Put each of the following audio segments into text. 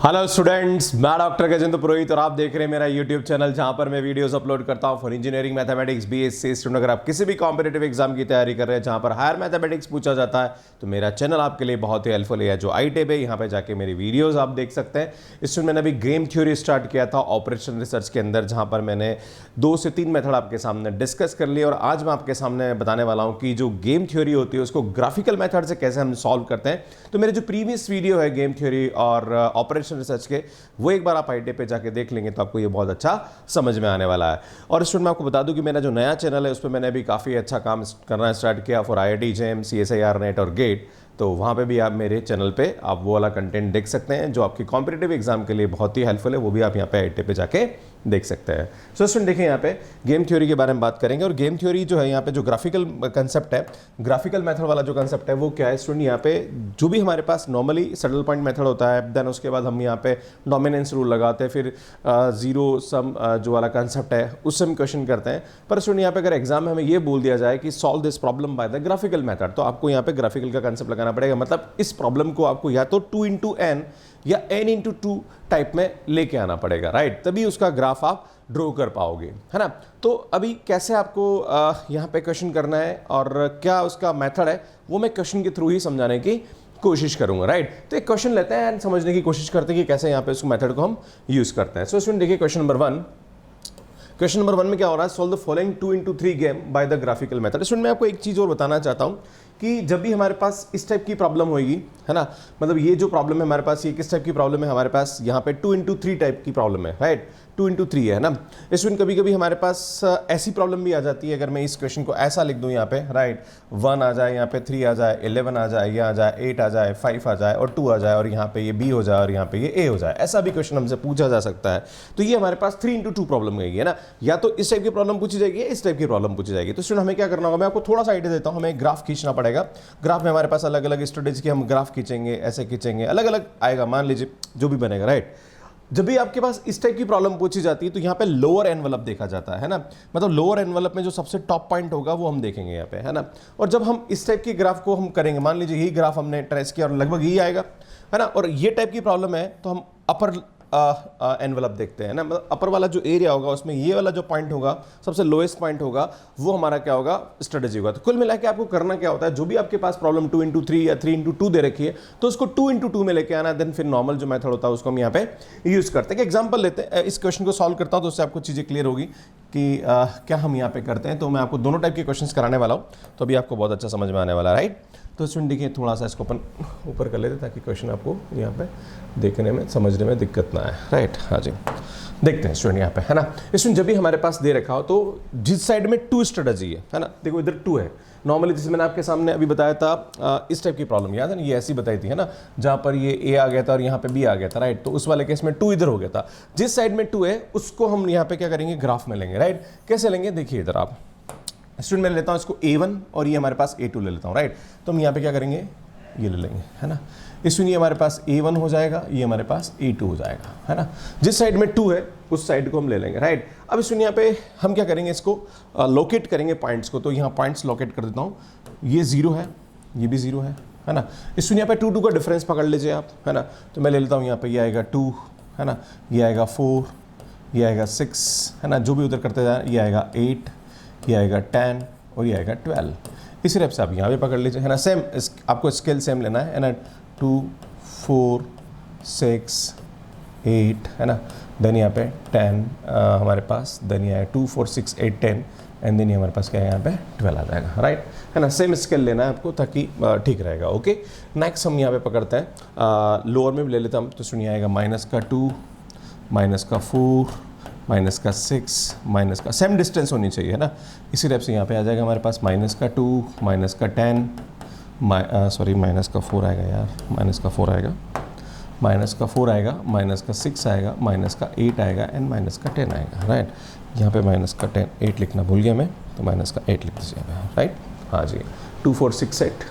Hello students, मैं doctor Gajendra पुरोहित और आप देख रहे हैं मेरा यूट्यूब चैनल जहां पर मैं वीडियोस अपलोड करता हूं for engineering mathematics BSc student. अगर आप किसी भी कॉम्पिटिटिव एग्जाम की तैयारी कर रहे हैं जहां पर हायर मैथमेटिक्स पूछा जाता है तो मेरा चैनल आपके लिए बहुत ही हेल्पफुल है। जो आई टैब है यहाँ पे जाके मेरी वीडियोज़ आप देख सकते हैं। इसमें मैंने अभी गेम थ्योरी स्टार्ट किया था ऑपरेशन रिसर्च के अंदर, जहाँ पर मैंने 2 से 3 मेथड आपके सामने डिस्कस कर लिए और आज मैं आपके सामने बताने वाला हूँ कि जो गेम थ्योरी होती है उसको ग्राफिकल मेथड से कैसे हम सॉल्व करते हैं। तो मेरे जो प्रीवियस वीडियो है गेम थ्योरी और ऑपरेशन रिसर्च के, वो एक बार आप आई टैब पे जाके देख लेंगे तो आपको ये बहुत अच्छा समझ में आने वाला है। और स्टूडेंट मैं आपको बता दूं कि मेरा जो नया चैनल है उस पर मैंने अभी काफ़ी अच्छा काम करना स्टार्ट किया for IIT JEM, CSIR net और गेट। तो वहाँ पे भी आप मेरे चैनल पे आप वो वाला कंटेंट देख सकते हैं जो आपकी कॉम्पिटिटिव एग्जाम के लिए बहुत ही हेल्पफुल है। वो भी आप यहाँ पे आई टैब पे जाके देख सकते हैं। सो स्टूडेंट देखिए, यहाँ पे गेम थ्योरी के बारे में बात करेंगे और गेम थ्योरी जो है यहाँ पे जो ग्राफिकल कंसेप्ट है, ग्राफिकल मेथड वाला जो कंसेप्ट है वो क्या है स्टूडेंट। यहाँ पे जो भी हमारे पास नॉर्मली सैडल पॉइंट मेथड होता है, देन उसके बाद हम यहाँ पे डोमिनेंस रूल लगाते हैं, फिर जीरो सम जो वाला कंसेप्ट है उससे हम क्वेश्चन करते हैं। पर स्टूडेंट यहाँ पे अगर एग्जाम में हमें ये बोल दिया जाए कि solve this problem bye the graphical method, तो आपको यहाँ पे ग्राफिकल का कंसेप्ट लगाना पड़ेगा। मतलब इस प्रॉब्लम को आपको या तो 2 into n या n into 2 टाइप में लेके आना पड़ेगा, राइट? तभी उसका ग्राफ आप ड्रॉ कर पाओगे, है ना। तो अभी कैसे आपको यहाँ पे क्वेश्चन करना है और क्या उसका मेथड है वो मैं क्वेश्चन के थ्रू ही समझाने की कोशिश करूंगा, राइट? तो एक क्वेश्चन लेते हैं एंड समझने की कोशिश करते हैं कि कैसे यहाँ पे उस मेथड को हम यूज करते हैं। सो स्टूडेंट देखिए, क्वेश्चन नंबर 1 में क्या हो रहा है, solve the following 2 into 3 game bye the graphical method. Student मैं आपको एक चीज़ और बताना चाहता हूँ कि जब भी हमारे पास इस टाइप की प्रॉब्लम होगी, है ना, मतलब ये जो प्रॉब्लम है हमारे पास, ये किस टाइप की प्रॉब्लम है हमारे पास, यहाँ पे 2 into 3 टाइप की प्रॉब्लम है, राइट? 2 into 3 है ना। स्टूडेंट कभी कभी हमारे पास ऐसी प्रॉब्लम भी आ जाती है, अगर मैं इस क्वेश्चन को ऐसा लिख दूँ यहाँ पे, राइट, 1 आ जाए, यहाँ पे 3 आ जाए, 11 आ जाए, ये आ जाए, 8 आ जाए, 5 आ जाए और 2 आ जाए और यहाँ पे ये B हो जाए और यहाँ पे ये A हो जाए, ऐसा भी क्वेश्चन हमसे पूछा जा सकता है। तो ये हमारे पास 3 into 2 प्रॉब्लम है ना, या तो इस टाइप की प्रॉब्लम पूछी जाएगी या इस टाइप की प्रॉब्लम पूछी जाएगी। तो स्टूडेंट हमें क्या करना होगा, मैं आपको थोड़ा सा आइडिया देता हूँ। हमें ग्राफ खींचना पड़ेगा। ग्राफ में हमारे पास अलग अलग स्टूडेंट्स के हम ग्राफ खींचेंगे, ऐसे खींचेंगे, अलग अलग आएगा, मान लीजिए जो भी बनेगा, राइट? जब भी आपके पास इस टाइप की प्रॉब्लम पूछी जाती है तो यहाँ पे लोअर एनवलप देखा जाता है ना, मतलब लोअर एनवलप में जो सबसे टॉप पॉइंट होगा वो हम देखेंगे यहाँ पे, है ना। और जब हम इस टाइप की ग्राफ को हम करेंगे, मान लीजिए यही ग्राफ हमने ट्रेस किया और लगभग यही आएगा, है ना, और ये टाइप की प्रॉब्लम है तो हम अपर एनवलप देखते हैं ना, मतलब अपर वाला जो एरिया होगा उसमें ये वाला जो पॉइंट होगा, सबसे लोएस्ट पॉइंट होगा, वो हमारा क्या होगा, स्ट्रेटेजी होगा। तो कुल मिला के आपको करना क्या होता है, जो भी आपके पास प्रॉब्लम 2 into 3 या 3 into 2 दे रखी है तो उसको 2 into 2 में लेके आना, देन फिर नॉर्मल जो मेथड होता है उसको हम यहाँ पे यूज करते हैं। एग्जाम्पल लेते हैं, इस क्वेश्चन को सॉल्व करता हूँ तो उससे आपको चीज़ें क्लियर होगी कि क्या हम यहाँ पे करते हैं। तो मैं आपको दोनों टाइप के क्वेश्चंस कराने वाला हूँ, तो अभी आपको बहुत अच्छा समझ में आने वाला है, राइट? तो स्टूडेंट देखिए, थोड़ा सा इसको अपन ऊपर कर लेते ताकि क्वेश्चन आपको यहाँ पे देखने में समझने में दिक्कत ना आए, राइट? हाँ जी, देखते हैं स्टूडेंट यहाँ पे, है ना। स्टूडेंट जब भी हमारे पास दे रखा हो तो जिस साइड में 2 स्ट्रेटजी है ना, देखो इधर 2 है। नॉर्मली जैसे मैंने आपके सामने अभी बताया था इस टाइप की प्रॉब्लम, याद है ना, ये ऐसी बताई थी, है ना, जहाँ पर ये A आ गया था और यहाँ पे B आ गया था, राइट? तो उस वाले केस में 2 इधर हो गया था। जिस साइड में 2 है उसको हम यहाँ पे क्या करेंगे, ग्राफ में लेंगे, राइट? कैसे लेंगे, देखिए इधर आप स्टूडेंट, मैं लेता हूँ इसको A1 और ये हमारे पास A2 ले लेता हूँ, राइट? तो हम यहाँ पे क्या करेंगे, ये ले लेंगे, है ना। इसमें ये हमारे पास A1 हो जाएगा, ये हमारे पास A2 हो जाएगा, है ना। जिस साइड में 2 है उस साइड को हम ले लेंगे, राइट? अब इसमें यहाँ पे हम क्या करेंगे, इसको लोकेट करेंगे पॉइंट्स को। तो यहाँ पॉइंट्स लोकेट कर देता हूँ, ये 0 है, ये भी 0 है ना। इसमें यहाँ पे 2 का डिफरेंस पकड़ लीजिए आप, है ना। तो मैं ले लेता हूँ यहाँ पे, ये आएगा 2, है ना, ये आएगा 4, ये आएगा 6, है ना, जो भी उधर करते जाए, ये आएगा 8, ये आएगा 10 और ये आएगा 12। इसी टाइप से आप यहाँ पे पकड़ लीजिए, है ना। सेम आपको स्केल सेम लेना है ना, 2 4 6 8, है ना, देन यहाँ पे 10 हमारे पास, देन ये है 2 4 6 8 10 एंड देन ये हमारे पास क्या है, यहाँ पे 12 आ जाएगा, राइट? है ना, सेम स्केल लेना है आपको ताकि ठीक रहेगा। ओके, नेक्स्ट हम यहाँ पे पकड़ते हैं, लोअर में भी ले लेता हूँ। तो सुनिए, आएगा -2, -4, -6, माइनस का सेम डिस्टेंस होनी चाहिए, है ना। इसी टाइप से यहाँ पे आ जाएगा हमारे पास -2, -10, सॉरी -4 आएगा यार, -4 आएगा, -4 आएगा, -6 आएगा, -8 आएगा एंड -10 आएगा, राइट? यहाँ पे -10 8 लिखना भूल गया मैं, तो -8 लिख दीजिए यहाँ पे, राइट? हाँ जी, 2 4 6 8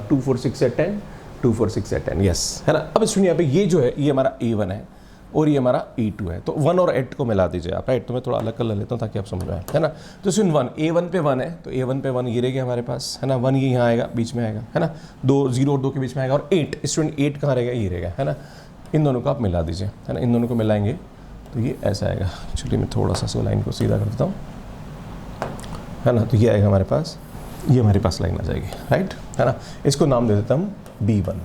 2 4 6 8 10 2 4 6 8 10, यस, है ना। अब सुनिए, यहाँ पे ये जो है ये हमारा A1 है और ये हमारा E2 है, तो 1 और 8 को मिला दीजिए आप, राइट? तो मैं थोड़ा अलग कर लेता हूँ ताकि आप समझ आए, है ना। तो सुन 1 A1 पे 1 है, तो A1 पे 1 ये रहेगा हमारे पास, है ना। 1 ये यहाँ आएगा, बीच में आएगा, है ना, 2 0 और 2 के बीच में आएगा, और 8 स्टूडेंट 8 कहाँ रहेगा, ये रहेगा, है ना। इन दोनों को आप मिला दीजिए, है ना, इन दोनों को मिलाएंगे तो ये ऐसा आएगा। एक्चुअली मैं थोड़ा सा लाइन को सीधा कर देता हूँ, है ना, तो ये आएगा हमारे पास, ये हमारे पास लाइन आ जाएगी, राइट, है ना। इसको नाम दे देता हूँ B1,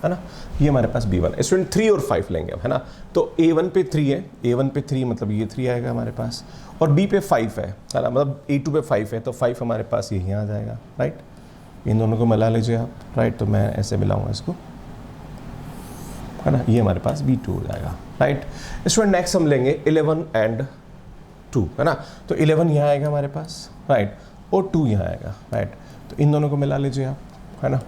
है ना, ये हमारे पास B1। स्टूडेंट 3 और 5 लेंगे, है ना, तो A1 पे 3 है, A1 पे 3 मतलब ये 3 आएगा हमारे पास, और B पे 5 है ना, मतलब A2 पे 5 है, तो 5 हमारे पास यहीं आ जाएगा, राइट। इन दोनों को मिला लीजिए आप, राइट, तो मैं ऐसे मिलाऊंगा इसको, है ना, ये हमारे पास B2 हो जाएगा, राइट। स्टूडेंट नेक्स्ट हम लेंगे 11 and 2, है ना, तो 11 यहाँ आएगा हमारे पास, राइट, और 2 यहाँ आएगा, राइट, तो इन दोनों को मिला लीजिए आप, है ना,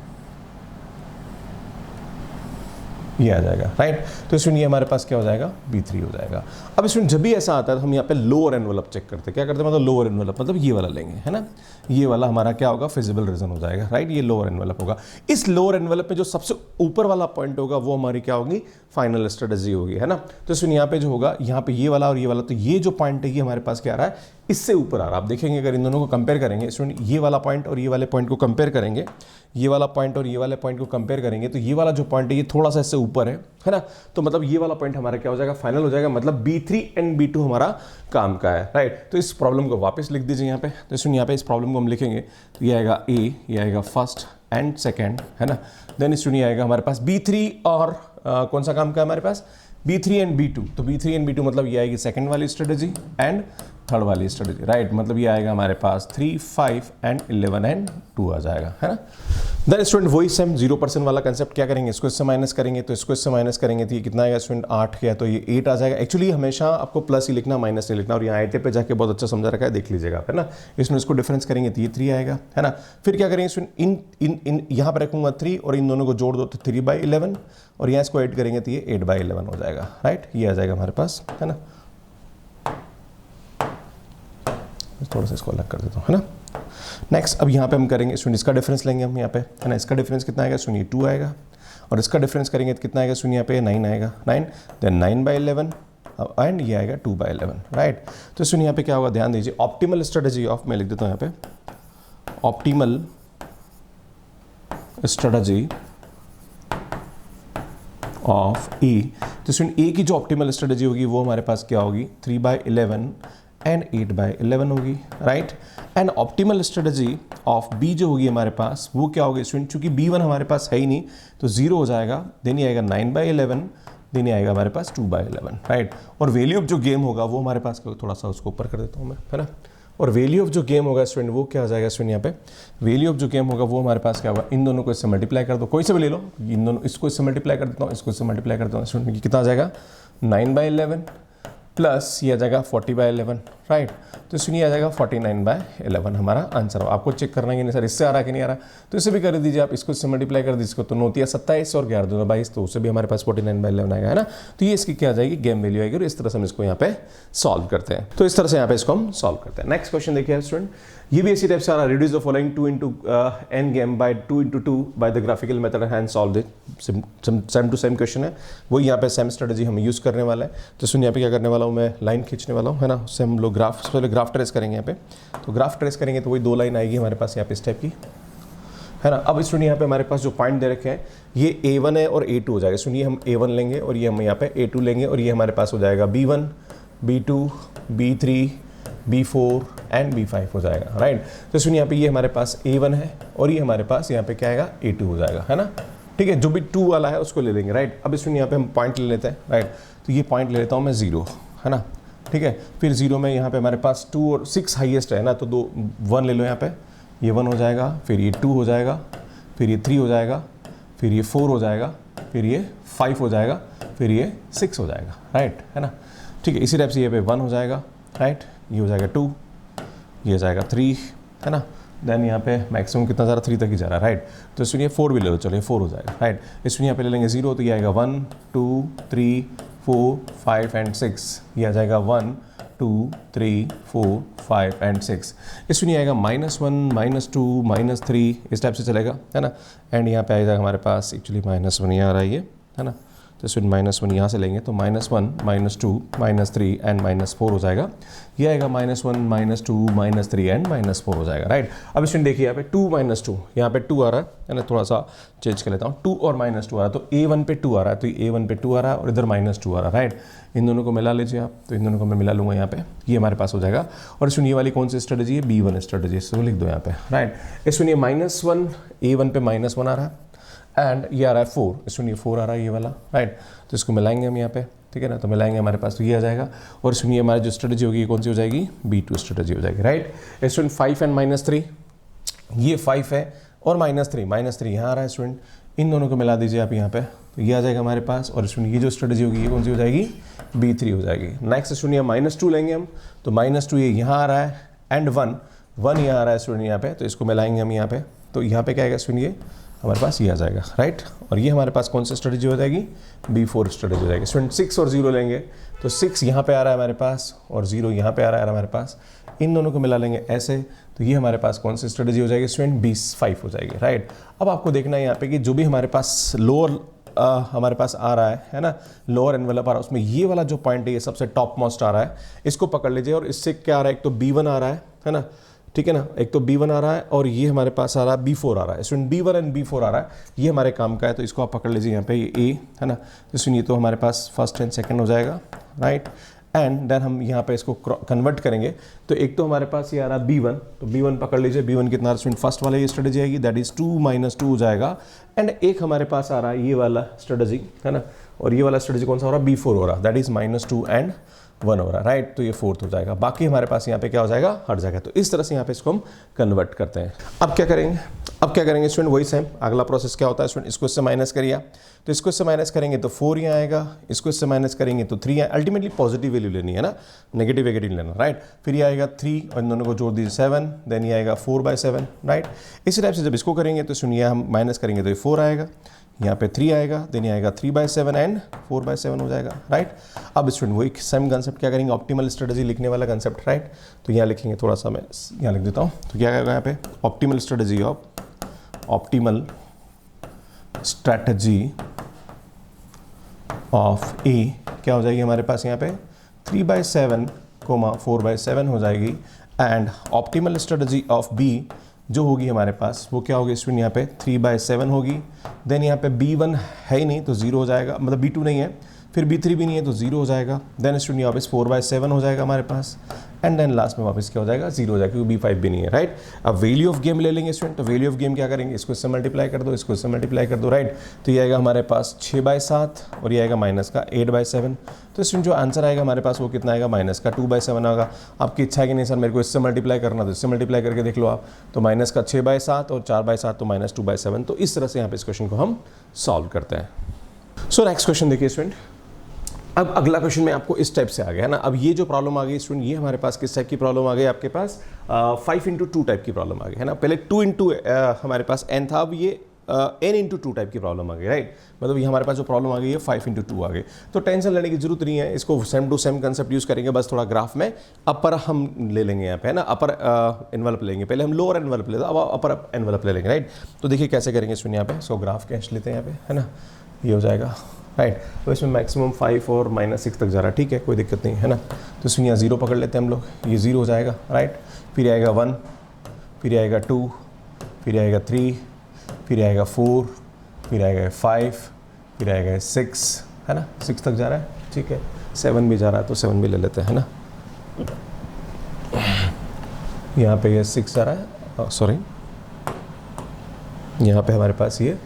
ये आ जाएगा, राइट। तो इसमें ये हमारे पास क्या हो जाएगा, B3 हो जाएगा। अब इसमें जब भी ऐसा आता है तो हम यहाँ पे लोअर एनवेलप चेक करते हैं। क्या करते हैं, मतलब लोअर एनवेलप मतलब ये वाला लेंगे, है ना, ये वाला हमारा क्या होगा, फिजिबल रीजन हो जाएगा, राइट, ये लोअर एनवेलप होगा। इस लोअर एनवेलप में जो सबसे ऊपर वाला पॉइंट होगा वो हमारी क्या होगी, फाइनल स्ट्रेटजी होगी, है ना। तो इसमें यहाँ पे जो होगा, यहाँ पे ये वाला और ये वाला, तो ये जो पॉइंट है ये हमारे पास क्या आ रहा है, इससे ऊपर आ रहा है। आप देखेंगे अगर इन दोनों को कंपेयर करेंगे, स्टूडेंट ये वाला पॉइंट और ये वाले पॉइंट को कंपेयर करेंगे, ये वाला पॉइंट और ये वाले पॉइंट को कंपेयर करेंगे, तो ये वाला जो पॉइंट है ये थोड़ा सा इससे ऊपर है ना, तो मतलब ये वाला पॉइंट हमारा क्या हो जाएगा, फाइनल हो जाएगा, मतलब B3 and B2 हमारा काम का है, राइट। तो इस प्रॉब्लम को वापस लिख दीजिए यहाँ पे, तो इसमें यहाँ पे इस प्रॉब्लम को हम लिखेंगे, तो ये आएगा A, ये आएगा फर्स्ट एंड सेकेंड, है ना, देन इसमें ये आएगा हमारे पास B3 और कौन सा काम का है हमारे पास, B3 and B2, तो B3 and B2 मतलब ये आएगी सेकंड वाली स्ट्रेटजी एंड थर्ड वाली स्ट्रेटजी, राइट, मतलब ये आएगा हमारे पास 3, 5 and 11 and 2 आ जाएगा, है ना। देन स्टूडेंट वही सेम 0% वाला कंसेप्ट क्या करेंगे, इसको इससे माइनस करेंगे, तो इसको इससे माइनस करेंगे तो ये कितना आएगा स्टूडेंट 8 किया तो ये 8 आ जाएगा। एक्चुअली हमेशा आपको प्लस ही लिखना, माइनस नहीं लिखना, और यहाँ आईटे पे जाके बहुत अच्छा समझा रखा है, देख लीजिएगा आप, है ना। इसमें इसको डिफरेंस करेंगे तो ये 3 आएगा, है ना। फिर क्या करेंगे स्टूडेंट, इन यहाँ पर रखूंगा 3 और इन दोनों को जोड़ दो तो 3/11, और यहाँ इसको ऐड करेंगे तो ये 8/11 हो जाएगा, राइट, ये आ जाएगा हमारे पास, है ना। थोड़ा सा इसको अलग कर देता हूँ, है ना। नेक्स्ट अब यहाँ पे हम करेंगे स्टूडेंट, इसका डिफरेंस लेंगे हम यहाँ पे, है ना, इसका डिफरेंस कितना आएगा स्टूडेंट, 2 आएगा, और इसका डिफरेंस करेंगे तो कितना आएगा स्टूडेंट, यहाँ पे 9 आएगा, 9, देन 9/11 एंड ये आएगा 2/11, राइट। तो स्टूडेंट यहाँ पे क्या होगा, ध्यान दीजिए, ऑप्टिमल स्ट्रेटजी ऑफ, मैं लिख देता हूँ यहाँ पे, ऑप्टिमल स्ट्रेटजी ऑफ ए, तो स्टूडेंट ए की जो ऑप्टिमल स्ट्रेटजी होगी वो हमारे पास क्या होगी, 3/11 एंड 8/11 होगी, right. And optimal strategy of B जो होगी हमारे पास वो क्या होगी स्टूडेंट, चूंकि B1 हमारे पास है ही नहीं तो 0 हो जाएगा, देन ये आएगा 9/11, देन ये आएगा हमारे पास 2/11, राइट। और वैल्यू ऑफ जो गेम होगा वो हमारे पास, थोड़ा सा उसको ऊपर कर देता हूँ मैं, है ना, और वैल्यू ऑफ जो गेम होगा स्टूडेंट वो क्या आ जाएगा स्टूडेंट, यहाँ पे वैल्यू ऑफ जो गेम होगा वो हमारे पास क्या होगा, इन दोनों को इससे मल्टीप्लाई कर दो, कोई से भी ले लो, इन दोनों, इसको इससे मल्टीप्लाई कर देता हूँ, इसको इससे मल्टीप्लाई करता हूँ स्टूडेंट, कितना आ जाएगा 9/11 प्लस ये आ जाएगा 40/11, राइट। तो इसमें आ जाएगा 49/11 हमारा आंसर। आपको चेक करना है कि नहीं सर इससे आ रहा है कि नहीं आ रहा, तो इसे भी कर दीजिए आप, इसको इससे मल्टीप्लाई कर दीजिए, इसको तो 9 × 27 और 11 × 22, तो उससे भी हमारे पास 49/11 आएगा, है ना। तो ये इसकी क्या आ जाएगी, गेम वैल्यू आएगी, और इस तरह से हम इसको यहाँ पे सॉल्व करते हैं। तो इस तरह से यहाँ पे इसको हम सॉल्व करते हैं। नेक्स्ट क्वेश्चन देखिए स्टूडेंट, ये भी इसी टाइप से आ रहा है, reduce the following 2 × n game by 2 × 2 by the graphical method and solve it. Same to same question है, वही यहाँ पे सेम स्ट्रेटजी हम यूज़ करने वाला है। तो सुन यहाँ पे क्या करने वाला हूँ मैं, लाइन खींचने वाला हूँ, है ना, उससे हम लोग ग्राफ, पहले ग्राफ ट्रेस करेंगे यहाँ पे। तो ग्राफ ट्रेस करेंगे तो वही 2 लाइन आएगी हमारे पास यहाँ पे इस टाइप की, है ना। अब स्टूडेंट यहाँ पे हमारे पास जो पॉइंट दे रखे हैं ये A1 है और A2 हो जाएगा। सुनिए हम A1 लेंगे और ये हम यहाँ पे A2 लेंगे, और ये हमारे पास हो जाएगा B1, B2, B3, B4 and B5 हो जाएगा, राइट। तो सुनिए यहाँ पे ये हमारे पास A1 है और ये हमारे पास यहाँ पे क्या आएगा A2 हो जाएगा, है ना, ठीक है। जो भी 2 वाला है उसको ले लेंगे, राइट। अब इसमें यहाँ पे हम पॉइंट ले लेते हैं, राइट। तो ये पॉइंट ले लेता हूँ मैं 0, है ना, ठीक है। फिर 0 में यहाँ पे हमारे पास 2 और 6 हाईएस्ट है ना, तो 1 ले लो यहाँ पे, ये 1 हो जाएगा, फिर ये 2 हो जाएगा, फिर ये 3 हो जाएगा, फिर ये 4 हो जाएगा, फिर ये 5 हो जाएगा, फिर ये 6 हो जाएगा, राइट, है ना, ठीक है। इसी टाइप से ये पे 1 हो जाएगा, राइट, ये हो जाएगा 2, ये हो जाएगा 3, है ना। देन यहाँ पे मैक्सिमम कितना जा रहा है, 3 तक ही जा रहा है, राइट। तो इसमें 4 भी ले लो, चलो ये 4 हो जाएगा, राइट। इसमें यहाँ पे ले लेंगे 0, तो ये आएगा 1, 2, 3, 4, 5 एंड 6, ये आ जाएगा 1, 2, 3, 4, 5 एंड 6। इसमें आएगा -1, -2, -3, इस टाइप से चलेगा, है ना। एंड यहाँ पे आ जाएगा हमारे पास एक्चुअली -1 यहाँ आ रहा है ये, है ना। तो स्टूडेंट -1 यहाँ से लेंगे तो -1 -2 -3 एंड -4 हो जाएगा। ये आएगा -1 -2 -3 एंड -4 हो जाएगा, राइट। अब स्टूडेंट देखिए यहाँ पे 2 -2, यहाँ पे 2 आ रहा है ना, थोड़ा सा चेंज कर लेता हूँ, 2 और -2 आ रहा है, तो A1 पे 2 आ रहा है, तो A1 पे 2 आ रहा है और इधर -2 आ रहा है, राइट। इन दोनों को मिला लीजिए आप, तो इन दोनों को मैं मिला लूँगा यहाँ पे, ये हमारे पास हो जाएगा। और सुनिए वाली कौन सी स्ट्रेटजी है, B1 स्ट्रेटजी, इसको लिख दो यहाँ पे, राइट। इस सुनिए -1 A1 पे -1 आ रहा है एंड ये आ रहा है 4, सुनिए 4 आ रहा है ये वाला, राइट। तो इसको मिलाएंगे हम यहाँ पे, ठीक है ना, तो मिलाएंगे हमारे पास तो ये आ जाएगा। और सुनिए हमारी जो स्ट्रेटजी होगी ये कौन सी हो जाएगी, B2 स्ट्रेटजी हो जाएगी, राइट। स्टूडेंट 5 एंड -3, ये 5 है और -3 यहाँ आ रहा है स्टूडेंट, इन दोनों को मिला दीजिए आप यहाँ पे, तो ये आ जाएगा हमारे पास। और स्टूडेंट ये जो स्ट्रेटजी होगी ये कौन सी हो जाएगी, B3 हो जाएगी। नेक्स्ट स्टूडेंट -2 लेंगे हम, तो -2 ये यहाँ आ रहा है एंड 1 यहाँ आ रहा है स्टूडेंट यहाँ पे, तो इसको मिलाएंगे हम यहाँ पे, तो यहाँ पे क्या आएगा स्टूडेंट, ये हमारे पास ये आ जाएगा, राइट। और ये हमारे पास कौन सी स्ट्रेटजी हो जाएगी, B4 स्ट्रेटजी हो जाएगी। स्टूडेंट 6 और 0 लेंगे, तो 6 यहाँ पे आ रहा है हमारे पास और 0 यहाँ पे आ रहा है हमारे पास, इन दोनों को मिला लेंगे ऐसे, तो ये हमारे पास कौन सी स्ट्रेटजी हो जाएगी स्टूडेंट, B5 हो जाएगी, राइट। अब आपको देखना है यहाँ पे कि जो भी हमारे पास लोअर हमारे पास आ रहा है ना, लोअर एनवेलप आ रहा है, उसमें ये वाला जो पॉइंट है ये सबसे टॉप मोस्ट आ रहा है, इसको पकड़ लीजिए। और इससे क्या आ रहा है, एक तो B1 आ रहा है ना, ठीक है ना, एक तो B1 आ रहा है और ये हमारे पास आ रहा है B4 आ रहा है। स्टूडेंट B1 एंड B4 आ रहा है, ये हमारे काम का है, तो इसको आप पकड़ लीजिए यहाँ पे, ये A है ना, तो सुनिए तो हमारे पास फर्स्ट एंड सेकंड हो जाएगा, राइट। एंड देन हम यहाँ पे इसको कन्वर्ट करेंगे, तो एक तो हमारे पास ये आ रहा है B1, तो B1 पकड़ लीजिए, B1 कितना स्टूडेंट फर्स्ट वाला ये स्ट्रेटजी आएगी, दैट इज 2 -2 हो जाएगा। एंड एक हमारे पास आ रहा है ये वाला स्ट्रेटजी है ना, और ये वाला स्ट्रेटजी कौन सा हो रहा है, B4 हो रहा है, दैट इज -2 एंड 1 हो रहा है, राइट। तो ये 4th हो जाएगा, बाकी हमारे पास यहाँ पे क्या हो जाएगा, हट जाएगा। तो इस तरह से यहाँ पे इसको हम कन्वर्ट करते हैं। अब क्या करेंगे स्टूडेंट, वही सेम अगला प्रोसेस क्या होता है स्टूडेंट, इसको इससे माइनस करिए, तो इसको इससे माइनस करेंगे तो 4 यहाँ आएगा, इसको इससे माइनस करेंगे तो 3 अल्टीमेटली पॉजिटिव वैल्यू लेनी है ना, नेगेटिव लेना, राइट। फिर ये आएगा 3 और इन दोनों को जोड़ दीजिए 7, देन ये आएगा 4/7, राइट। इसी टाइप से जब इसको करेंगे तो सुनिए हम माइनस करेंगे तो ये 4 आएगा, यहाँ पे 3 आएगा, देन ये आएगा 3/7 एंड 4/7 हो जाएगा, राइट। अब स्टूडेंट वही सेम कंसेप्ट क्या करेंगे, ऑप्टिमल स्ट्रेटजी लिखने वाला कंसेप्ट, राइट। तो यहाँ लिखेंगे, थोड़ा सा मैं यहाँ लिख देता हूँ, तो क्या आएगा यहाँ पे, ऑप्टिमल स्ट्रेटजी ऑफ ए क्या हो जाएगी हमारे पास यहाँ पे 3/7, 4/7 हो जाएगी। And optimal strategy of B जो होगी हमारे पास वो क्या होगी स्टूडेंट, यहाँ पे 3/7 होगी। देन यहाँ पे B1 है ही नहीं तो 0 हो जाएगा, मतलब B2 नहीं है, फिर B3 भी नहीं है तो 0 हो जाएगा। देन स्टूडेंट वापस 4/7 हो जाएगा हमारे पास, एंड देन लास्ट में वापस क्या हो जाएगा, 0 हो जाएगा, क्योंकि B5 भी नहीं है, राइट। अब वैल्यू ऑफ गेम ले लेंगे स्टूडेंट, तो वैल्यू ऑफ गेम क्या करेंगे, इसको इससे मल्टीप्लाई कर दो, इसको इससे मल्टीप्लाई कर दो, राइट। तो ये आएगा हमारे पास 6/7 और ये आएगा माइनस का 8/7। तो स्टूडेंट जो आंसर आएगा हमारे पास वो कितना आएगा, माइनस का 2/7 होगा। आपकी इच्छा है कि नहीं सर मेरे को इससे मल्टीप्लाई करना, तो इससे मल्टीप्लाई करके देख लो आप, तो माइनस का 6/7 और 4/7 तो -2/7। तो इस तरह से यहाँ पे इस क्वेश्चन को हम सॉल्व करते हैं। सो नेक्स्ट क्वेश्चन देखिए स्टूडेंट, अब अगला क्वेश्चन में आपको इस टाइप से आ गया है ना। अब ये जो प्रॉब्लम आ गई स्टूडेंट, ये हमारे पास किस टाइप की प्रॉब्लम आ गई, आपके पास 5x2 टाइप की प्रॉब्लम आ गई है ना। पहले 2x हमारे पास n था, अब ये n×2 टाइप की प्रॉब्लम आ गई, राइट। मतलब ये हमारे पास जो प्रॉब्लम आ गई है 5x2 आ गई। तो टेंशन लेने की जरूरत नहीं है, इसको same to same concept use करेंगे, बस थोड़ा ग्राफ में अपर हम ले लेंगे यहाँ पे है ना, अपर एनवेलप लेंगे, पहले हम लोअर एनवेलप लेते अब अपर एनवेलप ले लेंगे, राइट। तो देखिए कैसे करेंगे स्टूडेंट, यहाँ पे इसको ग्राफ कैच लेते हैं यहाँ पे है ना, ये हो जाएगा, राइट। तो इसमें मैक्सिमम 5 और -6 तक जा रहा है, ठीक है, कोई दिक्कत नहीं है ना। तो इसमें यहाँ 0 पकड़ लेते हैं हम लोग, ये 0 हो जाएगा, राइट। फिर आएगा 1, फिर आएगा 2, फिर आएगा 3, फिर आएगा 4, फिर आएगा 5, फिर आएगा 6 है ना, 6 तक जा रहा है, ठीक है। 7 भी जा रहा है तो 7 भी ले लेते हैं है ना। यहाँ पे ये 6 जा रहा है, सॉरी यहाँ पे हमारे पास ये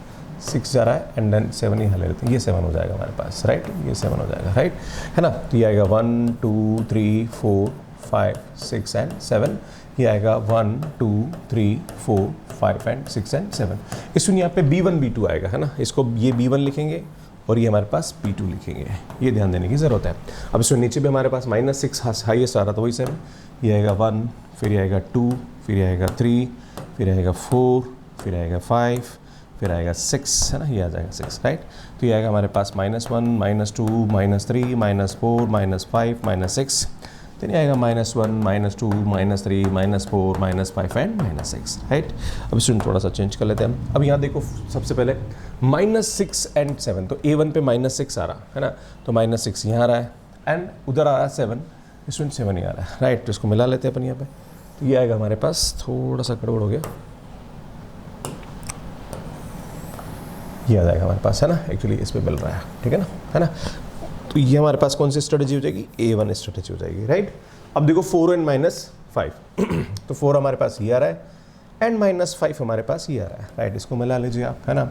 6 जा रहा है एंड देन 7 यहाँ ले लेते हैं, ये 7 हो जाएगा हमारे पास, राइट। ये 7 हो जाएगा, राइट है ना। तो ये आएगा 1 2 3 4 5 6 एंड 7, ये आएगा 1 2 3 4 5 एंड 6 एंड 7। इसमें यहाँ पे B1 B2 आएगा है ना, इसको ये B1 लिखेंगे और ये हमारे पास B2 लिखेंगे, ये ध्यान देने की ज़रूरत है। अब इसमें नीचे भी हमारे पास -6 हाईएस्ट आ रहा था, वही 7, ये आएगा 1, फिर ये आएगा 2, फिर ये आएगा 3, फिर आएगा 4, फिर आएगा 5, फिर आएगा 6 है ना, ये आ जाएगा 6, राइट। तो ये आएगा हमारे पास -1 -2 -3 -4 -5 -6। तो नहीं आएगा -1, -2, -3, -4, -5 एंड -6, राइट। अब स्टूडेंट थोड़ा सा चेंज कर लेते हैं हम। अब यहाँ देखो सबसे पहले -6 एंड 7, तो A1 पे -6 आ रहा है ना, तो -6 यहाँ आ रहा है एंड उधर आ रहा है 7, स्टूडेंट 7 ही आ रहा है, राइट। तो इसको मिला लेते हैं अपन यहाँ पे, तो ये आएगा हमारे पास, थोड़ा सा गड़बड़ हो गया, ये आ जाएगा हमारे पास, है ना, एक्चुअली इस पे मिल रहा है, ठीक है ना। तो ये हमारे पास कौन सी स्ट्रेटेजी हो जाएगी, A1 स्ट्रेटेजी हो जाएगी, राइट। अब देखो 4 एंड -5 तो 4 हमारे पास ये आ रहा है एंड -5 हमारे पास ये आ रहा है, राइट। इसको मिला लीजिए आप, है ना,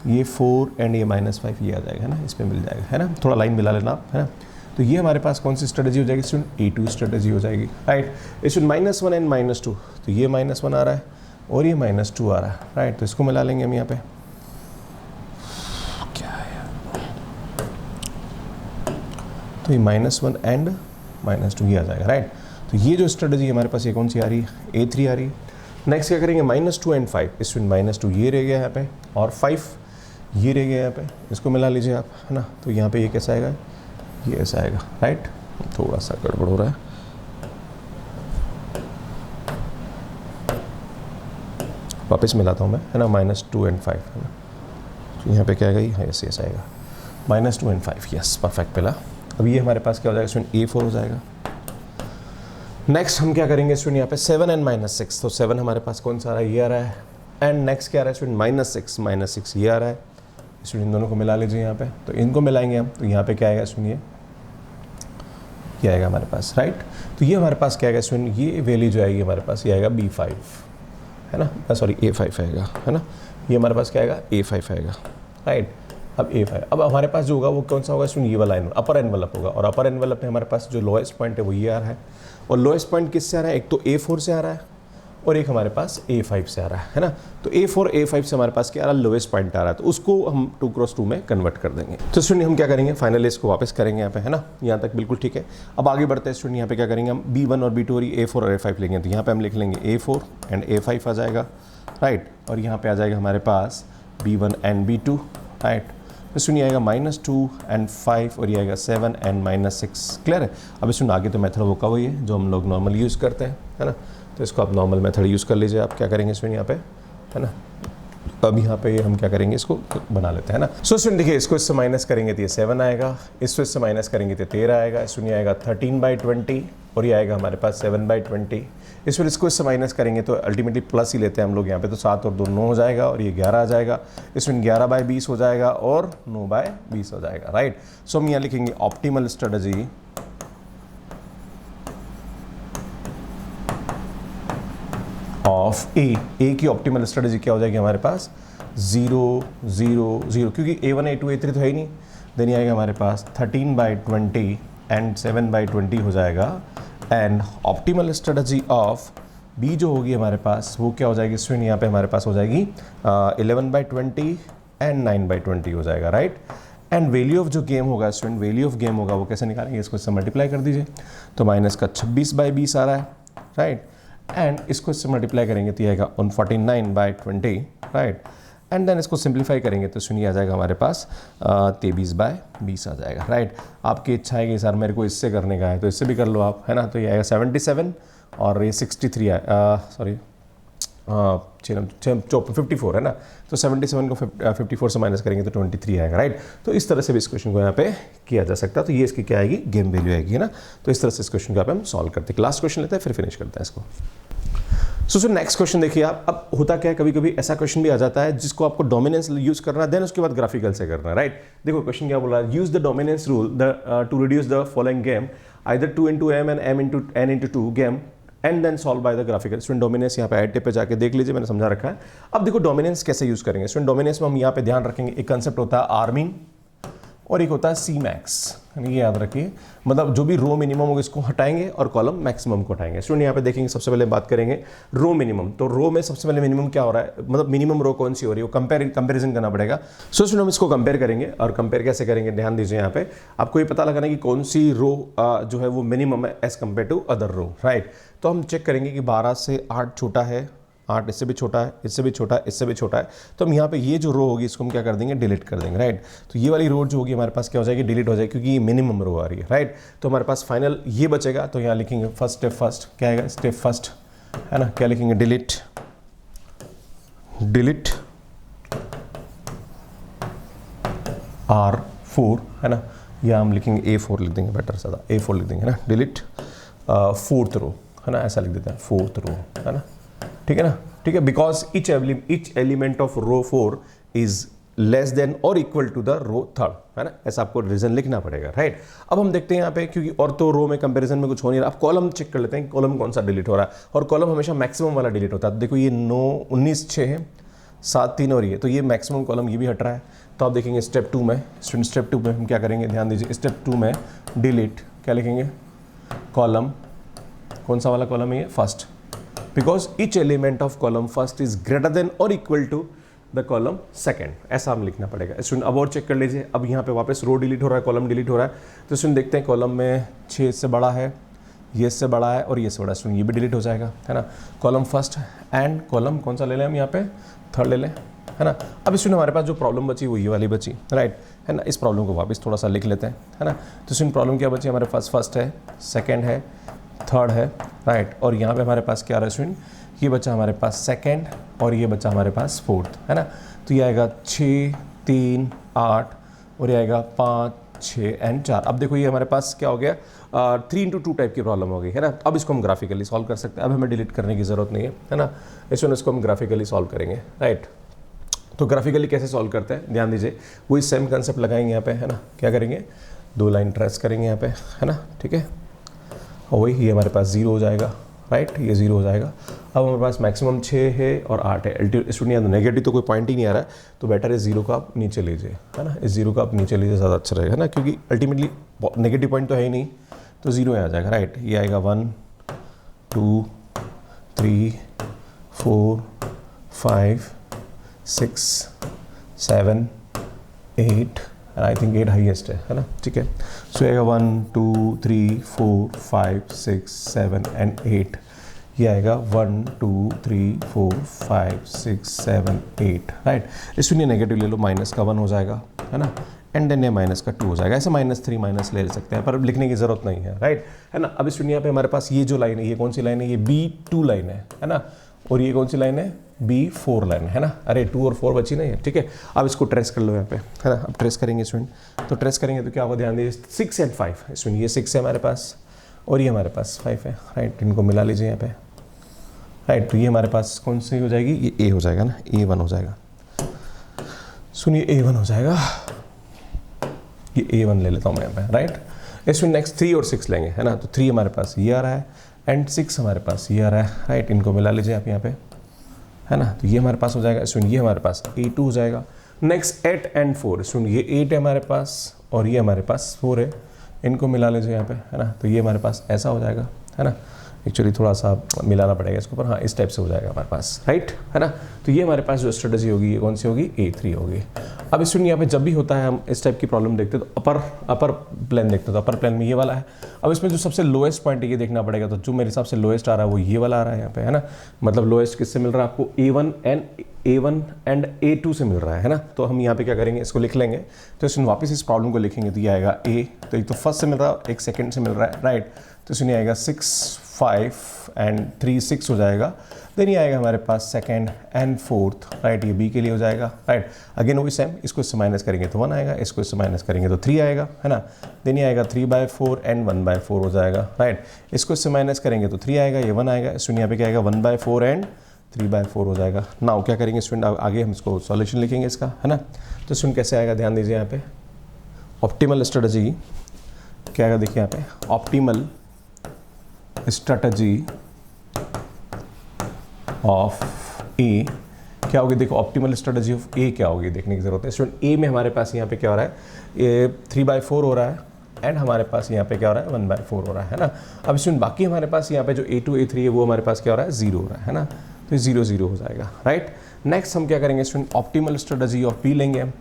ये 4 एंड ये -5 ये आ जाएगा, है ना, इस पर मिल जाएगा, है ना, थोड़ा लाइन मिला लेना आप, है ना। तो ये हमारे पास कौन सी स्ट्रेटेजी हो जाएगी स्टूडेंट, A2 स्ट्रेटेजी हो जाएगी, राइट। इसमें -1 एंड -2, तो ये -1 आ रहा है और ये -2 आ रहा है, राइट। तो इसको मिला लेंगे हम यहाँ पे, क्या है, तो ये -1 एंड -2 ये आ जाएगा, राइट। तो ये जो स्ट्रेटेजी हमारे पास ये कौन सी आ रही है, A3 आ रही है। नेक्स्ट क्या करेंगे, -2 एंड 5, इसमें -2 ये रह गया यहाँ पे और 5 ये रह गया यहाँ पे, इसको मिला लीजिए आप, है ना। तो यहाँ पे ये कैसा आएगा, ये ऐसा आएगा, राइट। थोड़ा सा गड़बड़ हो रहा है, वापस मिलाता हूँ मैं, है ना, -2 एंड 5, है ना। तो यहाँ पे क्या आएगा, ये ऐसे ऐसा आएगा, -2 एंड 5, यस, परफेक्ट मिला। अब ये हमारे पास क्या हो जाएगा स्टूडेंट, A4 हो जाएगा। नेक्स्ट हम क्या करेंगे स्टूडेंट, यहाँ पे 7 एंड -6, तो 7 हमारे पास कौन सा आ रहा है, ये आ रहा है एंड नेक्स्ट क्या आ रहा है स्टूडेंट, -6 ये आ रहा है। स्टूडेंट इन दोनों को मिला लीजिए यहाँ पे, तो इनको मिलाएंगे हम, तो यहाँ पे क्या आएगा स्टूडेंट, ये आएगा हमारे पास, राइट। तो ये हमारे पास क्या आएगा स्टूडेंट, ये वैल्यू जो आएगी हमारे पास, ये आएगा B5, है ना, सॉरी A5 आएगा, है ना। ये हमारे पास क्या आएगा, A5 आएगा, राइट। अब A5, अब हमारे पास जो होगा वो कौन सा होगा स्टूडेंट, ये वाला अपर एनवेलप होगा, और अपर एनवेलप में हमारे पास जो लोएस्ट पॉइंट है वो ये आ रहा है, और लोएस्ट पॉइंट किससे आ रहा है, एक तो A4 से आ रहा है और एक हमारे पास A5 से आ रहा है ना। तो A4 A5 से हमारे पास क्या आ रहा है, लोएस्ट पॉइंट आ रहा है, तो उसको हम 2x2 में कन्वर्ट कर देंगे। तो स्टूडेंट हम क्या करेंगे, फाइनली इसको वापस करेंगे यहाँ पे, है ना, यहाँ तक बिल्कुल ठीक है। अब आगे बढ़ते हैं स्टूडेंट, यहाँ पे क्या करेंगे हम, B1 और B2 और A4 और A5 लेंगे, तो यहाँ पे हम लिख लेंगे A4 एंड A5 आ जाएगा, राइट। और यहाँ पे आ जाएगा हमारे पास B1 एंड B2, राइट। तो सुनिए आएगा -2 एंड 5 और ये आएगा 7 एंड -6, क्लियर है। अब इसमें आगे तो मेथड वो का वही है जो हम लोग नॉर्मल यूज़ करते हैं, है ना। तो इसको आप नॉर्मल मेथड यूज़ कर लीजिए। आप क्या करेंगे इसमें यहाँ पे, है ना, अब यहाँ पे हम क्या करेंगे, इसको बना लेते हैं ना। सो स्टूडेंट देखिए, इसको इससे माइनस करेंगे तो ये 7 आएगा, इससे माइनस करेंगे तो 13 आएगा, इसमें आएगा 13/20 और ये आएगा हमारे पास 7/20। इसमें इसको इससे माइनस करेंगे तो अल्टीमेटली प्लस ही लेते हैं हम लोग यहाँ पे, तो 7 और 2 9 हो जाएगा और ये 11 आ जाएगा। इसमें 11/20 हो जाएगा और 9/20 हो जाएगा, राइट। सो हम यहाँ लिखेंगे ऑप्टिमल स्ट्रेटजी ऑफ ए की ऑप्टिमल स्ट्रेटजी क्या हो जाएगी हमारे पास 0 0 0, क्योंकि A1 A2 A3 तो है ही नहीं। देन आएगा हमारे पास 13/20 एंड 7/20 हो जाएगा। And optimal strategy of B जो होगी हमारे पास वो क्या हो जाएगी स्टूडेंट, यहाँ पे हमारे पास हो जाएगी 11/20 एंड 9/20 हो जाएगा, राइट। एंड वैल्यू ऑफ जो गेम होगा स्टूडेंट, वैल्यू ऑफ गेम होगा वो कैसे निकालेंगे, इसको इससे मल्टीप्लाई कर दीजिए, तो माइनस का 26/20 आ रहा है, राइट। एंड इसको इससे मल्टीप्लाई करेंगे तो ये आएगा 49/20, राइट। एंड देन इसको सिंप्लीफाई करेंगे तो सुनिए आ जाएगा हमारे पास 23/20 आ जाएगा, राइट। आपकी इच्छा है कि सर मेरे को इससे करने का है तो इससे भी कर लो आप, है ना। तो ये आएगा 77 और ये 63 सॉरी 54 है ना। तो 77 को 54 से माइनस करेंगे तो 23 आएगा, राइट। तो इस तरह से भी इस क्वेश्चन को यहाँ पे किया जा सकता है। तो ये इसकी क्या आएगी, गेम वैल्यू आएगी, है ना। तो इस तरह से इस क्वेश्चन को हम सॉल्व करते हैं। लास्ट क्वेश्चन लेते हैं फिर फिनिश करते हैं इसको। सो नेक्स्ट क्वेश्चन देखिए आप। अब होता क्या है, कभी कभी ऐसा क्वेश्चन भी आ जाता है जिसको आपको डोमिनेंस यूज करना है, देन उसके बाद ग्राफिकल से करना है, राइट। देखो क्वेश्चन क्या बोला, use the dominance rule to reduce the following game either 2 into m and m into n into 2 game and then solve by the graphical. Student dominance यहाँ पे एड टिप पे जाके देख लीजिए, मैंने समझा रखा है। अब देखो डोमिनेंस कैसे यूज करेंगे स्टूडेंट, डोमिनेंस में हम यहाँ पे ध्यान रखेंगे एक कंसेप्ट होता है आर्मीन और एक होता है सी मैक्स, ये याद रखिए। मतलब जो भी रो मिनिमम होगा इसको हटाएंगे और कॉलम मैक्सिमम को हटाएंगे। स्टूडेंट यहाँ पे देखेंगे, सबसे पहले बात करेंगे रो मिनिमम। तो रो में सबसे पहले मिनिमम क्या हो रहा है, मतलब मिनिमम रो कौन सी हो रही है वो कंपैरिजन करना पड़ेगा। सो स्टूडेंट हम इसको कंपेयर करेंगे और कंपेयर कैसे करेंगे ध्यान दीजिए। यहाँ पे आपको ये पता लगाना है कि कौन सी रो जो है वो मिनिमम है as compare to other row, right. तो हम चेक करेंगे कि 12 से 8 छोटा है, 8 इससे भी छोटा है, इससे भी छोटा है, इससे भी छोटा है, तो हम यहाँ पे ये जो रो होगी इसको हम क्या कर देंगे, डिलीट कर देंगे, राइट। तो ये वाली रो जो होगी हमारे पास क्या हो जाएगी, डिलीट हो जाएगी, क्योंकि ये मिनिमम रो आ रही है, राइट। तो हमारे पास फाइनल ये बचेगा, तो यहाँ लिखेंगे फर्स्ट स्टेप फर्स्ट, क्या आएगा स्टेप फर्स्ट, है ना, क्या लिखेंगे, डिलीट R4, है ना, या हम लिखेंगे A4 लिख देंगे, बेटर ज़्यादा A4 लिख देंगे ना, डिलीट 4th रो, है ना, ऐसा लिख देते हैं 4th रो, है ना, ठीक है ना, ठीक है, because each element of row 4 is less than और equal to the row 3rd, है ना, ऐसा आपको रीजन लिखना पड़ेगा, राइट। अब हम देखते हैं यहाँ पे, क्योंकि और तो रो में कंपैरिजन में कुछ हो नहीं रहा, अब कॉलम चेक कर लेते हैं कॉलम कौन सा डिलीट हो रहा है, और कॉलम हमेशा मैक्सिमम वाला डिलीट होता है। देखो ये 9 19 6 है, 7 3 और ये, तो ये मैक्सिमम कॉलम ये भी हट रहा है। तो आप देखेंगे स्टेप 2 में, स्टेप 2 में हम क्या करेंगे, ध्यान दीजिए, स्टेप 2 में डिलीट क्या लिखेंगे, कॉलम कौन सा वाला कॉलम है, first, because each element of column first is greater than और equal to the column second, ऐसा हम लिखना पड़ेगा। स्टूडेंट अब और चेक कर लीजिए, अब यहाँ पे वापस रो डिलीट हो रहा है, कॉलम डिलीट हो रहा है, तो स्टूडेंट देखते हैं कॉलम में 6 इससे बड़ा है, ये इससे बड़ा है और ये इससे बड़ा है, स्टूडेंट ये भी डिलीट हो जाएगा, है ना। कॉलम फर्स्ट एंड कॉलम कौन सा ले लें हम यहाँ पे, 3rd ले लें, है ना। अब स्टूडेंट हमारे पास जो प्रॉब्लम बची वो ये वाली बची, राइट, है ना। इस प्रॉब्लम को वापस थोड़ा सा लिख लेते हैं, है ना। तो स्टूडेंट प्रॉब्लम क्या बची हमारे पास, फर्स्ट है, सेकंड है, 3rd है, राइट, और यहाँ पे हमारे पास क्या रहा है स्टूडेंट, ये बचा हमारे पास सेकंड और ये बचा हमारे पास 4th, है ना। तो ये आएगा 6 3 8 और ये आएगा 5 6 एंड 4। अब देखो ये हमारे पास क्या हो गया, 3 into 2 टाइप की प्रॉब्लम हो गई, है ना। अब इसको हम ग्राफिकली सॉल्व कर सकते हैं, अब हमें डिलीट करने की ज़रूरत नहीं है ना। इसको हम ग्राफिकली सॉल्व करेंगे, राइट। तो ग्राफिकली कैसे सॉल्व करते हैं, ध्यान दीजिए, वही सेम कंसेप्ट लगाएंगे यहाँ पे, है ना। क्या करेंगे, 2 लाइन ट्रेस करेंगे यहाँ पे, है ना, ठीक है, और वही ये हमारे पास 0 हो जाएगा, राइट, ये 0 हो जाएगा। अब हमारे पास मैक्सिमम 6 है और 8 है, स्टूडेंट नेगेटिव तो कोई पॉइंट ही नहीं आ रहा है, तो बेटर है 0 को आप नीचे लीजिए, है ना, इस 0 को आप नीचे लीजिए, ज़्यादा अच्छा रहेगा ना, क्योंकि अल्टीमेटली नेगेटिव पॉइंट तो है ही नहीं, तो 0 आ जाएगा, राइट। ये आएगा 1 2 3 4 5 6 7 8, आई थिंक 8 हाईएस्ट है ना, ठीक है। सो आएगा 1 2 3 4 5 6 7 एंड 8, ये आएगा 1 2 3 4 5 6 7 8, राइट। इसमें नेगेटिव ले लो, माइनस का 1 हो जाएगा, है ना, एंड देन ये माइनस का 2 हो जाएगा, ऐसे -3 माइनस ले सकते हैं, पर अब लिखने की जरूरत नहीं है, राइट, है ना। अब इस यहाँ पे हमारे पास ये जो लाइन है, ये कौन सी लाइन है, ये B2 लाइन है ना, और ये कौन सी लाइन है, B4 लाइन है ना। अरे 2 और 4 बची नहीं है, ठीक है। अब इसको ट्रेस कर लो यहाँ पे, है ना। अब ट्रेस करेंगे स्टूडेंट, तो ट्रेस करेंगे तो क्या होगा, ध्यान दीजिए, 6 एंड 5 स्टूडेंट, ये 6 है हमारे पास और ये हमारे पास 5 है, राइट, इनको मिला लीजिए यहाँ पे, राइट। तो ये हमारे पास कौन सी हो जाएगी, ये A हो जाएगा ना, A1 हो जाएगा, सुनिए A1 हो जाएगा, ये A1 ले लेता हूँ मैं यहाँ पे, राइट। इसमें नेक्स्ट 3 और 6 लेंगे, है ना। तो 3 हमारे पास ये आ रहा है एंड 6 हमारे पास ये आ रहा है, राइट, इनको मिला लीजिए आप यहाँ पे, है ना। तो ये हमारे पास हो जाएगा, इसमें ये हमारे पास A2 हो जाएगा। नेक्स्ट 8 एंड 4, इसमें ये 8 है हमारे पास और ये हमारे पास 4 है, इनको मिला लीजिए यहाँ पे, है ना। तो ये हमारे पास ऐसा हो जाएगा, है ना। एक्चुअली थोड़ा सा मिलाना पड़ेगा इसको, पर हाँ इस टाइप से हो जाएगा हमारे पास, राइट, है ना। तो ये हमारे पास जो स्ट्रेटजी होगी ये कौन सी होगी, A3 होगी। अब इस यहाँ पे जब भी होता है हम इस टाइप की प्रॉब्लम देखते हैं तो अपर प्लेन देखते हैं, तो अपर प्लेन में ये वाला है। अब इसमें जो सबसे लोएस्ट पॉइंट है ये देखना पड़ेगा, तो जो मेरे हिसाब से लोएस्ट आ रहा है वो ये वाला आ रहा है यहाँ पे, है ना। मतलब लोएस्ट किससे मिल रहा है आपको, A1 एंड A2 से मिल रहा है ना। तो हम यहाँ पे क्या करेंगे, इसको लिख लेंगे। तो इसमें वापस इस प्रॉब्लम को लिखेंगे, तो ये आएगा A, तो एक तो फर्स्ट से मिल रहा है, एक सेकंड से मिल रहा है, राइट। तो इसमें आएगा 6 5 एंड 3 6 हो जाएगा। देन ये आएगा हमारे पास सेकंड एंड फोर्थ, राइट, ये B के लिए हो जाएगा, राइट। अगेन वही सेम, इसको इससे माइनस करेंगे तो 1 आएगा, इसको इससे माइनस करेंगे तो 3 आएगा, है ना। देन ये आएगा 3/4 एंड 1/4 हो जाएगा, राइट। इसको इससे माइनस करेंगे तो 3 आएगा, ये 1 आएगा, इसमें यहाँ पे क्या आएगा 1/4 एंड 3/4 हो जाएगा। नाउ क्या करेंगे स्टूडेंट, आगे हम इसको सॉल्यूशन लिखेंगे इसका, है ना। तो स्टूडेंट कैसे आएगा, ध्यान दीजिए यहाँ पे, ऑप्टिमल स्ट्रेटजी क्या आएगा, देखिए यहाँ पे ऑप्टिमल स्ट्रेटजी ऑफ ए क्या होगी। देखो ऑप्टिमल स्ट्रेटजी ऑफ ए क्या होगी देखने की जरूरत है स्टूडेंट। ए में हमारे पास यहाँ पे क्या हो रहा है, ये 3/4 हो रहा है एंड हमारे पास यहाँ पे क्या हो रहा है 1/4 हो रहा है ना। अब स्टूडेंट बाकी हमारे पास यहाँ पे जो A2 A3 है वो हमारे पास क्या हो रहा है 0 हो रहा है ना। तो 0 0 हो जाएगा, राइट। नेक्स्ट हम क्या करेंगे student, optimal strategy of B लेंगे हम।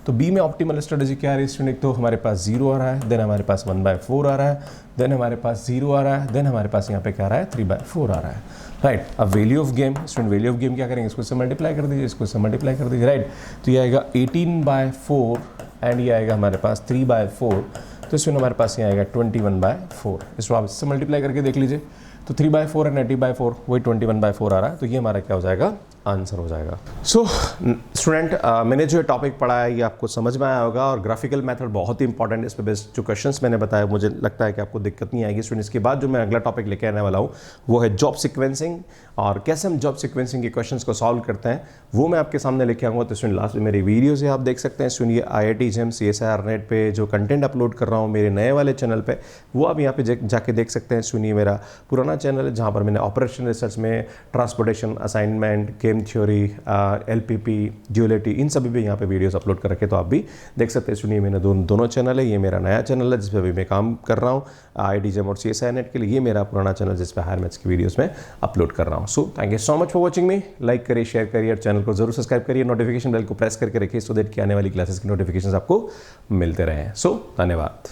तो बी में ऑप्टिमल स्ट्रेटेजी क्या आ रही है स्टूडेंट? एक तो हमारे पास 0 आ रहा है, देन हमारे पास 1/4 आ रहा है, देन हमारे पास 0 आ रहा है, देन हमारे पास यहाँ पे क्या आ रहा है 3/4 आ रहा है, राइट। अब value of game student, value of game क्या करेंगे? इसको से मल्टीप्लाई कर दीजिए, इसको से मल्टीप्लाई कर दीजिए, राइट। तो ये आएगा 18/4 एंड ये आएगा हमारे पास 3/4, तो इसमें हमारे पास ये आएगा 21/4। इसको आप इससे मल्टीप्लाई करके देख लीजिए, तो 3/4 एंड 80/4 वही 21/4 आ रहा है, तो ये हमारा क्या हो जाएगा? आंसर हो जाएगा। सो स्टूडेंट, मैंने जो टॉपिक पढ़ा है ये आपको समझ में आया होगा, और ग्राफिकल मेथड बहुत ही इंपॉर्टेंट है। इस पर बेस्ड जो क्वेश्चंस मैंने बताया मुझे लगता है कि आपको दिक्कत नहीं आएगी स्टूडेंट। इसके बाद जो मैं अगला टॉपिक लेके आने वाला हूँ वो है जॉब सिक्वेंसिंग, और कैसे हम जॉब सिक्वेंसिंग के क्वेश्चंस को सॉल्व करते हैं वो मैं आपके सामने लेके आऊँगा। तो स्टूडेंट लास्ट में मेरी वीडियोज़ है आप देख सकते हैं। सुनिए IIT JEM CSIR नेट पे जो कंटेंट अपलोड कर रहा हूँ मेरे नए वाले चैनल पे, वो आप यहाँ पे जाके देख सकते हैं। सुनिए मेरा पुराना चैनल है जहाँ पर मैंने ऑपरेशन रिसर्च में transportation, assignment, game theory, LPP, duality, इन सभी पे यहाँ पे वीडियोस अपलोड कर रखे, तो आप भी देख सकते हैं। सुनिए मैंने दोनों चैनल है, ये मेरा नया चैनल है जिस पे अभी मैं काम कर रहा हूँ IIT JEM और CSIR नेट के लिए, ये मेरा पुराना चैनल जिस पे हायर मैथ्स की वीडियोस में अपलोड कर रहा हूँ। So thank you so much for watching me. Like करिए, शेयर करिए, और चैनल को जरूर सब्सक्राइब करिए, नोटिफिकेशन बेल को प्रेस करके रखिए सो दैट कि आने वाली क्लासेस की नोटिफिकेशन आपको मिलते रहें। सो धन्यवाद।